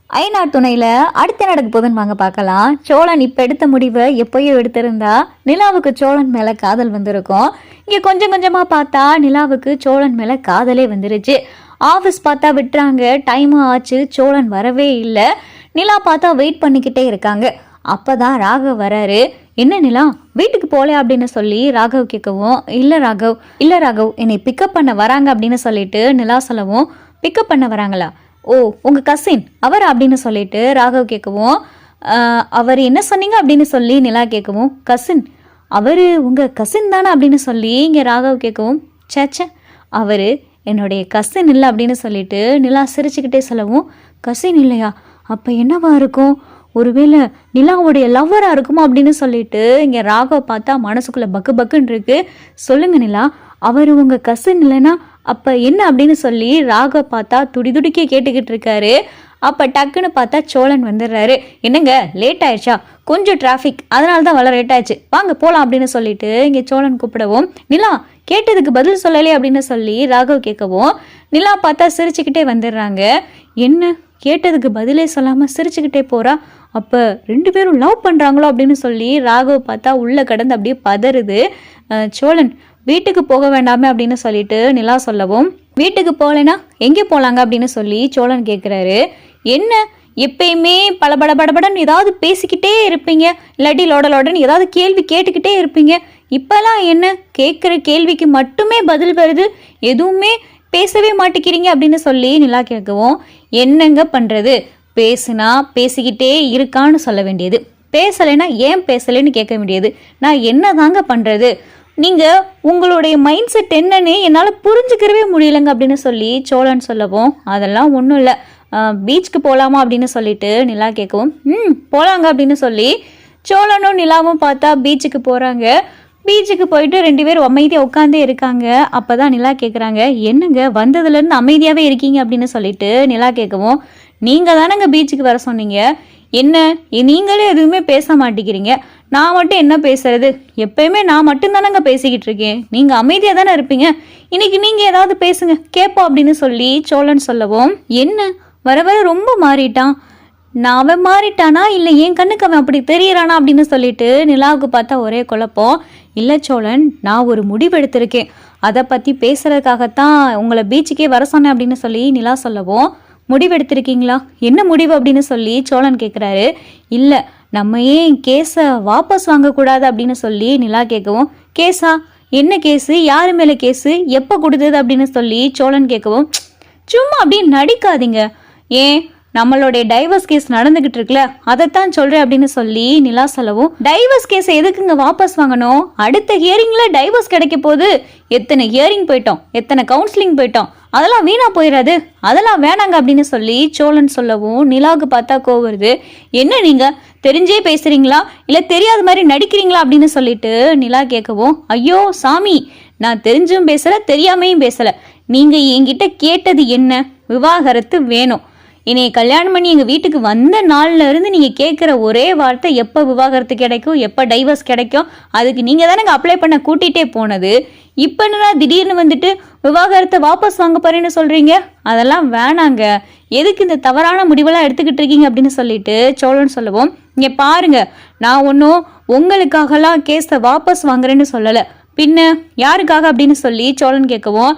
ஐநாட் துணையில அடுத்து நடக்க போதுன்னு வாங்க பார்க்கலாம். சோழன் இப்ப எடுத்த முடிவை எப்பயோ எடுத்திருந்தா நிலாவுக்கு சோழன் மேல காதல் வந்திருக்கும். இங்க கொஞ்சம் கொஞ்சமா பார்த்தா நிலாவுக்கு சோழன் மேல காதலே வந்துருச்சு. ஆஃபீஸ் பார்த்தா விட்டுறாங்க, டைமும் ஆச்சு, சோழன் வரவே இல்லை. நிலா பார்த்தா வெயிட் பண்ணிக்கிட்டே இருக்காங்க. அப்பதான் ராகவ் வராரு. என்ன நிலா வீட்டுக்கு போல அப்படின்னு சொல்லி ராகவ் கேட்கவும், இல்ல ராகவ் என்னை பிக்கப் பண்ண வராங்க அப்படின்னு சொல்லிட்டு நிலா சொல்லவும், பிக்கப் பண்ண வராங்களா? ஓ உங்க கசின் அவர் அப்படின்னு சொல்லிட்டு ராகவ் கேட்கவும், அவர் என்ன சொன்னீங்க அப்படின்னு சொல்லி நிலா கேட்கவும், கசின் அவரு உங்க கசின் தானே அப்படின்னு சொல்லி இங்க ராகவ் கேட்கவும், சேச்சே அவரு என்னுடைய கசின் இல்லை அப்படின்னு சொல்லிட்டு நிலா சிரிச்சுக்கிட்டே சொல்லவும், கசின் இல்லையா? அப்போ என்னவா இருக்கும்? ஒருவேளை நிலாவுடைய லவ்வராக இருக்குமோ அப்படின்னு சொல்லிட்டு இங்கே ராகவ் பார்த்தா மனசுக்குள்ளே பக்கு பக்குன்னு இருக்கு. சொல்லுங்க நிலா, அவர் உங்கள் கசின் இல்லைன்னா அப்போ என்ன அப்படின்னு சொல்லி ராகவ் பார்த்தா துடிதுடிக்கே கேட்டுக்கிட்டு இருக்காரு. அப்போ டக்குன்னு பார்த்தா சோழன் வந்துடுறாரு. என்னங்க லேட் ஆயிடுச்சா? கொஞ்சம் டிராஃபிக், அதனால தான் வளர லேட் ஆயிடுச்சு, வாங்க போகலாம் அப்படின்னு சொல்லிட்டு இங்கே சோழன் கூப்பிடவும், நிலா கேட்டதுக்கு பதில் சொல்லலே அப்படின்னு சொல்லி ராகவ் கேட்கவும், நிலா பார்த்தா சிரிச்சுக்கிட்டே வந்துடுறாங்க. என்ன கேட்டதுக்கு பதிலே சொல்லாமல் சிரிச்சுக்கிட்டே போகிறா? அப்போ ரெண்டு பேரும் லவ் பண்ணுறாங்களோ அப்படின்னு சொல்லி ராகவ் பார்த்தா உள்ளே கடந்து அப்படியே பதறுது. சோழன் வீட்டுக்கு போக வேண்டாமே அப்படின்னு சொல்லிட்டு நிலா சொல்லவும், வீட்டுக்கு போகலைன்னா எங்கே போகலாங்க அப்படின்னு சொல்லி சோழன் கேட்குறாரு. என்ன எப்பயுமே படபடன்னு ஏதாவது பேசிக்கிட்டே இருப்பீங்க, இல்லாட்டி லோடன்னு ஏதாவது கேள்வி கேட்டுக்கிட்டே இருப்பீங்க. இப்போல்லாம் என்ன கேட்குற கேள்விக்கு மட்டுமே பதில் வருது, எதுவுமே பேசவே மாட்டேங்கிறீங்க அப்படின்னு சொல்லி நிலா கேட்கவும், என்னங்க பண்ணுறது, பேசுனா பேசிக்கிட்டே இருக்கான்னு சொல்ல வேண்டியது, பேசலைன்னா ஏன் பேசலைன்னு கேட்க வேண்டியது. நான் என்ன தாங்க பண்ணுறது, நீங்கள் உங்களுடைய மைண்ட் செட் என்னன்னு என்னால் புரிஞ்சுக்கிறவே முடியலங்க அப்படின்னு சொல்லி சோழன் சொல்லவும், அதெல்லாம் ஒன்றும் இல்லை, பீச்சுக்கு போகலாமா அப்படின்னு சொல்லிட்டு நிலா கேட்கவும், போகலாங்க அப்படின்னு சொல்லி சோழனும் நிலாவும் பார்த்தா பீச்சுக்கு போகிறாங்க. பீச்சுக்கு போயிட்டு ரெண்டு பேரும் அமைதியாக உட்காந்தே இருக்காங்க. அப்போ தான் நிலா கேட்குறாங்க, என்னங்க வந்ததுலேருந்து அமைதியாகவே இருக்கீங்க அப்படின்னு சொல்லிட்டு நிலா கேட்கவும், நீங்கள் தானேங்க பீச்சுக்கு வர சொன்னீங்க, என்ன நீங்களே எதுவுமே பேச மாட்டேங்கிறீங்க, நான் மட்டும் என்ன பேசுறது, எப்பயுமே நான் மட்டும்தானங்க பேசிக்கிட்டு இருக்கேன், நீங்கள் அமைதியாக தானே இருப்பீங்க, இன்னைக்கு நீங்கள் ஏதாவது பேசுங்க கேட்போம் அப்படின்னு சொல்லி சோழன் சொல்லவும், என்ன வர வர ரொம்ப மாறிட்டான், நான் அவன் மாறிட்டானா இல்லை என் கண்ணுக்கு அவன் அப்படி தெரியறானா அப்படின்னு சொல்லிட்டு நிலாவுக்கு பார்த்தா ஒரே குழப்பம். இல்லை சோழன், நான் ஒரு முடிவு எடுத்திருக்கேன், அதை பற்றி பேசுறதுக்காகத்தான் உங்களை பீச்சுக்கே வர சொன்னேன் அப்படின்னு சொல்லி நிலா சொல்லவும், முடிவு எடுத்திருக்கீங்களா? என்ன முடிவு அப்படின்னு சொல்லி சோழன் கேட்குறாரு. இல்லை நம்ம ஏன் கேஸை வாபஸ் வாங்கக்கூடாது அப்படின்னு சொல்லி நிலா கேட்கவும், கேஸா? என்ன கேஸு, யாரு மேலே கேஸு, எப்போ கொடுத்தது அப்படின்னு சொல்லி சோழன் கேட்கவும், சும்மா அப்படியே நடிக்காதீங்க, ஏன் நம்மளுடைய டைவர்ஸ் கேஸ் நடந்துகிட்டு இருக்குல்ல, அதைத்தான் சொல்றேன் அப்படின்னு சொல்லி நிலா சொல்லவும், டைவர்ஸ் கேஸை எதுக்குங்க வாபஸ் வாங்கணும், அடுத்த ஹியரிங்ல டைவர்ஸ் கிடைக்க போகுது, எத்தனை ஹியரிங் போயிட்டோம், எத்தனை கவுன்சிலிங் போயிட்டோம், அதெல்லாம் வீணா போயிடாது, அதெல்லாம் வேணாங்க அப்படின்னு சொல்லி சோழன் சொல்லவும், நிலாவுக்கு பார்த்தா கோவருது. என்ன நீங்க தெரிஞ்சே பேசுறீங்களா இல்ல தெரியாத மாதிரி நடிக்கிறீங்களா அப்படின்னு சொல்லிட்டு நிலா கேட்கவும், ஐயோ சாமி, நான் தெரிஞ்சும் பேசல தெரியாமையும் பேசல, நீங்க என்கிட்ட கேட்டது என்ன, விவாகரத்து வேணும், என்னைய கல்யாணம் பண்ணி எங்கள் வீட்டுக்கு வந்த நாள்ல இருந்து நீங்கள் கேட்குற ஒரே வார்த்தை எப்போ விவாகரத்து கிடைக்கும், எப்போ டைவர்ஸ் கிடைக்கும், அதுக்கு நீங்கள் தானே அப்ளை பண்ண கூட்டிகிட்டே போனது, இப்போ என்ன திடீர்னு வந்துட்டு விவாகரத்தை வாபஸ் வாங்க போறேன்னு சொல்கிறீங்க, அதெல்லாம் வேணாங்க, எதுக்கு இந்த தவறான முடிவெல்லாம் எடுத்துக்கிட்டு இருக்கீங்க அப்படின்னு சொல்லிட்டு சோழன் சொல்லவும், இங்கே பாருங்க, நான் ஒன்றும் உங்களுக்காகலாம் கேஸை வாபஸ் வாங்குறேன்னு சொல்லலை, பின்ன யாருக்காக அப்படின்னு சொல்லி சோழன் கேட்கவும்,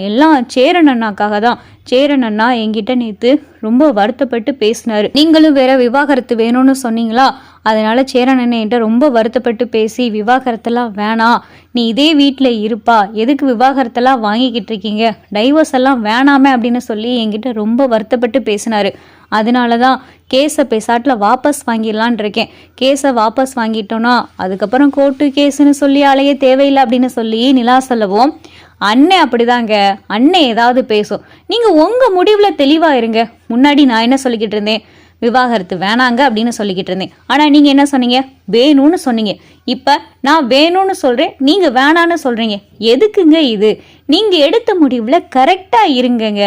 எல்லாம் சேரன் அண்ணாக்காக தான், சேரன் அண்ணா என்கிட்ட நேற்று ரொம்ப வருத்தப்பட்டு பேசினாரு, நீங்களும் வேற விவாகரத்து வேணும்னு சொன்னீங்களா, அதனால சேரன் அண்ணன் என்கிட்ட ரொம்ப வருத்தப்பட்டு பேசி விவாகரத்தெல்லாம் வேணாம், நீ இதே வீட்டில் இருப்பா, எதுக்கு விவாகரத்தெல்லாம் வாங்கிக்கிட்டு இருக்கீங்க, டைவர்ஸ் எல்லாம் வேணாமே அப்படின்னு சொல்லி என்கிட்ட ரொம்ப வருத்தப்பட்டு பேசினாரு, அதனால தான் கேஸை பேசாட்டில் வாபஸ் வாங்கிடலான் இருக்கேன், கேஸை வாபஸ் வாங்கிட்டோன்னா அதுக்கப்புறம் கோர்ட்டு கேஸுன்னு சொல்லி அலைய தேவையில்லை அப்படின்னு சொல்லி நிலா சொல்லவும், அண்ணன் அப்படிதாங்க, அண்ணன் ஏதாவது பேசும், நீங்கள் உங்கள் முடிவில் தெளிவாக இருங்க, முன்னாடி நான் என்ன சொல்லிக்கிட்டு இருந்தேன், விவாகரத்து வேணாங்க அப்படின்னு சொல்லிக்கிட்டு இருந்தேன், ஆனால் நீங்கள் என்ன சொன்னீங்க, வேணும்னு சொன்னீங்க, இப்போ நான் வேணும்னு சொல்கிறேன், நீங்கள் வேணான்னு சொல்கிறீங்க, எதுக்குங்க இது, நீங்கள் எடுத்த முடிவில் கரெக்டாக இருங்கங்க,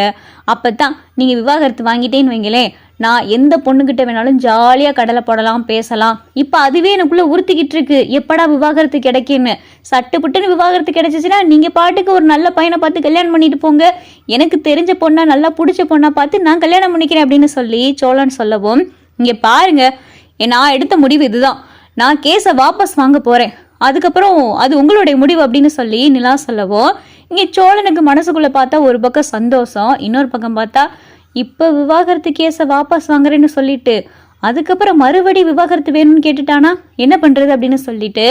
அப்போ தான் நீங்கள் விவாகரத்து வாங்கிட்டேன்னு வைங்களேன், நான் எந்த பொண்ணுகிட்ட வேணாலும் ஜாலியாக கடலை போடலாம் பேசலாம். இப்போ அதுவே எனக்குள்ளே உறுத்திக்கிட்டு இருக்கு, எப்படா விவாகரத்து கிடைக்குன்னு. சட்டுப்புட்டுன்னு விவாகரத்து கிடைச்சிச்சுன்னா நீங்கள் பாட்டுக்கு ஒரு நல்ல பையனை பார்த்து கல்யாணம் பண்ணிட்டு போங்க. எனக்கு தெரிஞ்ச பொண்ணா, நல்லா பிடிச்ச பொண்ணா பார்த்து நான் கல்யாணம் பண்ணிக்கிறேன் அப்படின்னு சொல்லி சோழன் சொல்லவும், இங்கே பாருங்க, நான் எடுத்த முடிவு இதுதான். நான் கேஸை வாபஸ் வாங்க போகிறேன், அதுக்கப்புறம் அது உங்களுடைய முடிவு அப்படின்னு சொல்லி நிலா சொல்லவும், இங்கே சோழனுக்கு மனசுக்குள்ளே பார்த்தா ஒரு பக்கம் சந்தோஷம், இன்னொரு பக்கம் பார்த்தா இப்போ விவாகரத்து கேஸை வாபஸ் வாங்குறேன்னு சொல்லிட்டு அதுக்கப்புறம் மறுபடி விவாகரத்து வேணும்னு கேட்டுட்டானா என்ன பண்ணுறது அப்படின்னு சொல்லிட்டு,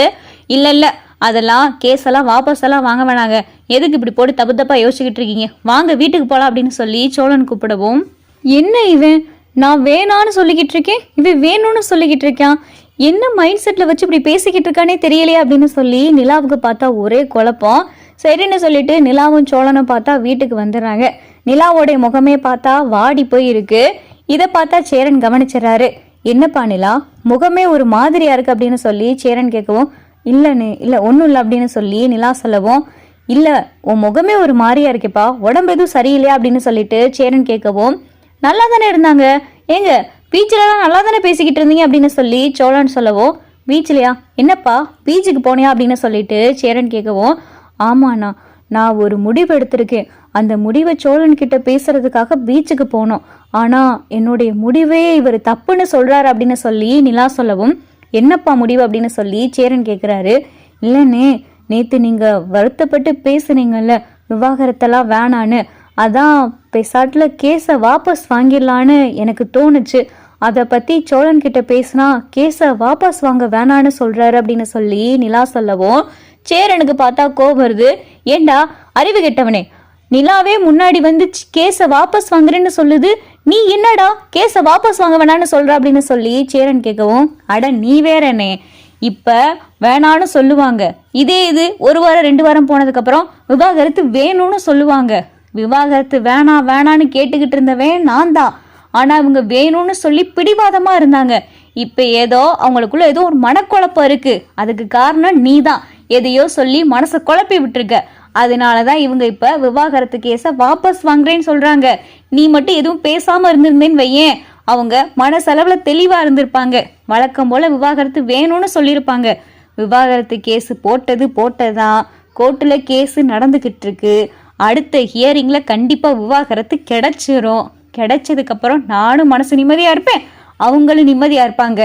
இல்லை அதெல்லாம் கேஸெல்லாம் வாபஸ் எல்லாம் வாங்க வேணாங்க, எதுக்கு இப்படி போட்டு தப்பு தப்பாக யோசிச்சுக்கிட்டு இருக்கீங்க, வாங்க வீட்டுக்கு போகலாம் அப்படின்னு சொல்லி சோழன் கூப்பிடவும், என்ன இவன் நான் வேணான்னு சொல்லிக்கிட்டு இருக்கேன், இவன் வேணும்னு சொல்லிக்கிட்டு இருக்கான், என்ன மைண்ட் செட்டில் வச்சு இப்படி பேசிக்கிட்டு இருக்கானே தெரியலையே அப்படின்னு சொல்லி நிலாவுக்கு பார்த்தா ஒரே குழப்பம். சரின்னு சொல்லிட்டு நிலாவும் சோழனும் பார்த்தா வீட்டுக்கு வந்துடுறாங்க. நிலாவோடைய முகமே பார்த்தா வாடி போய் இருக்கு. இதை பார்த்தா சேரன் கவனிச்சிடறாரு. என்னப்பா நிலா, முகமே ஒரு மாதிரியா இருக்கு அப்படின்னு சொல்லி சேரன் கேட்கவும், இல்லை ஒன்றும் இல்லை அப்படின்னு சொல்லி நிலா சொல்லவும், இல்லை உன் முகமே ஒரு மாதிரியா இருக்கேப்பா, உடம்பு எதுவும் சரியில்லையா அப்படின்னு சொல்லிட்டு சேரன் கேட்கவும், நல்லா தானே இருந்தாங்க, ஏங்க பீச்சிலலாம் நல்லா தானே பேசிக்கிட்டு இருந்தீங்க அப்படின்னு சொல்லி சோழன் சொல்லவும், பீச்சிலையா என்னப்பா பீச்சுக்கு போனியா அப்படின்னு சொல்லிட்டு சேரன் கேட்கவும், ஆமாண்ணா நான் ஒரு முடிவு எடுத்திருக்கேன், அந்த முடிவை சோழன் கிட்ட பேசுறதுக்காக பீச்சுக்கு போனோம், ஆனால் என்னுடைய முடிவே இவர் தப்புன்னு சொல்றாரு அப்படின்னு சொல்லி நிலா சொல்லவும், என்னப்பா முடிவு அப்படின்னு சொல்லி சேரன் கேட்குறாரு. இல்லைண்ணே, நேற்று நீங்கள் வருத்தப்பட்டு பேசுனீங்கல்ல விவாகரத்தெல்லாம் வேணான்னு, அதான் பேசாட்டில் கேஸை வாபஸ் வாங்கிடலான்னு எனக்கு தோணுச்சு, அதை பற்றி சோழன் கிட்ட பேசினா கேஸை வாபஸ் வாங்க வேணான்னு சொல்கிறாரு அப்படின்னு சொல்லி நிலா சொல்லவும், சேரனுக்கு பார்த்தா கோபம் வருது. ஏண்டா அறிவு கெட்டவனே, நிலாவே முன்னாடி வந்து கேஸை வாபஸ் வாங்குறேன்னு சொல்லுது, நீ என்னடா கேஸை வாபஸ் வாங்க வேணான்னு சொல்ற அப்படின்னு சொல்லி சேரன் கேட்கவும், அட நீ வேறனே, இப்போ வேணான்னு சொல்லுவாங்க, இதே இது 1 வாரம் 2 வாரம் போனதுக்கப்புறம் விவாகரத்து வேணும்னு சொல்லுவாங்க. விவாகரத்து வேணான்னு கேட்டுக்கிட்டு இருந்தவன் நான் தான், ஆனால் அவங்க வேணும்னு சொல்லி பிடிவாதமாக இருந்தாங்க. இப்போ ஏதோ அவங்களுக்குள்ள ஏதோ ஒரு மனக்குழப்பம் இருக்கு, அதுக்கு காரணம் நீ தான், எதையோ சொல்லி மனசை குழப்பி விட்டுருக்க, அதனால தான் இவங்க இப்போ விவாகரத்து கேஸை வாபஸ் வாங்குறேன்னு சொல்கிறாங்க. நீ மட்டும் எதுவும் பேசாமல் இருந்திருந்தேன்னு வையேன், அவங்க மனசளவில் தெளிவாக இருந்திருப்பாங்க, வழக்கம் போல் விவாகரத்து வேணும்னு சொல்லியிருப்பாங்க. விவாகரத்து கேஸு போட்டதான், கோர்ட்டில் கேஸு நடந்துக்கிட்டு இருக்கு, அடுத்த ஹியரிங்கில் கண்டிப்பாக விவாகரத்து கிடைச்சிரும், கிடைச்சதுக்கப்புறம் நானும் மனசு நிம்மதியாக இருப்பேன், அவங்களும் நிம்மதியாக இருப்பாங்க,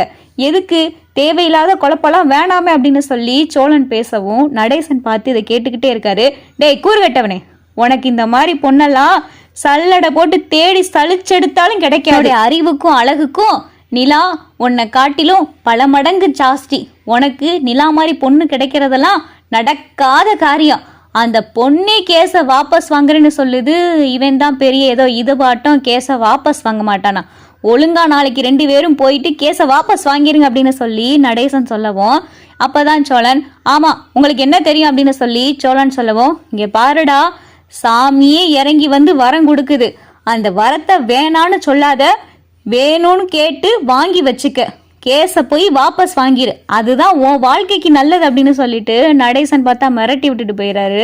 எதுக்கு தேவையில்லாத குழப்பெல்லாம் வேணாமே அப்படின்னு சொல்லி சோழன் பேசவும், நடேசன் பார்த்து இதை கேட்டுக்கிட்டே இருக்காரு. டேய் கூறுகட்டவனே, உனக்கு இந்த மாதிரி பொண்ணெல்லாம் சல்லடை போட்டு தேடி சலிச்செடுத்தாலும் கிடைக்காது, அறிவுக்கும் அழகுக்கும் நிலா உன்னை காட்டிலும் பல மடங்கு ஜாஸ்தி, உனக்கு நிலா மாதிரி பொண்ணு கிடைக்கிறதெல்லாம் நடக்காத காரியம், அந்த பொண்ணே கேஸை வாபஸ் வாங்குறேன்னு சொல்லுது, இவன் தான் பெரிய ஏதோ இது பாட்டம் கேஸை வாபஸ் வாங்க மாட்டானா, ஒழுங்கா நாளைக்கு 2 பேரும் போயிட்டு கேஸை வாபஸ் வாங்கிருங்க அப்படின்னு சொல்லி நடேசன் சொல்லவும், அப்போதான் சோழன், ஆமாம் உங்களுக்கு என்ன தெரியும் அப்படின்னு சொல்லி சோழன் சொல்லவும், இங்கே பாருடா, சாமியே இறங்கி வந்து வரம் கொடுக்குது, அந்த வரத்தை வேணான்னு சொல்லாத, வேணும்னு கேட்டு வாங்கி வச்சுக்க, கேஸை போய் வாபஸ் வாங்கிரு, அதுதான் உன் வாழ்க்கைக்கு நல்லது அப்படின்னு சொல்லிட்டு நடேசன் பார்த்தா மிரட்டி விட்டுட்டு போயிடுறாரு.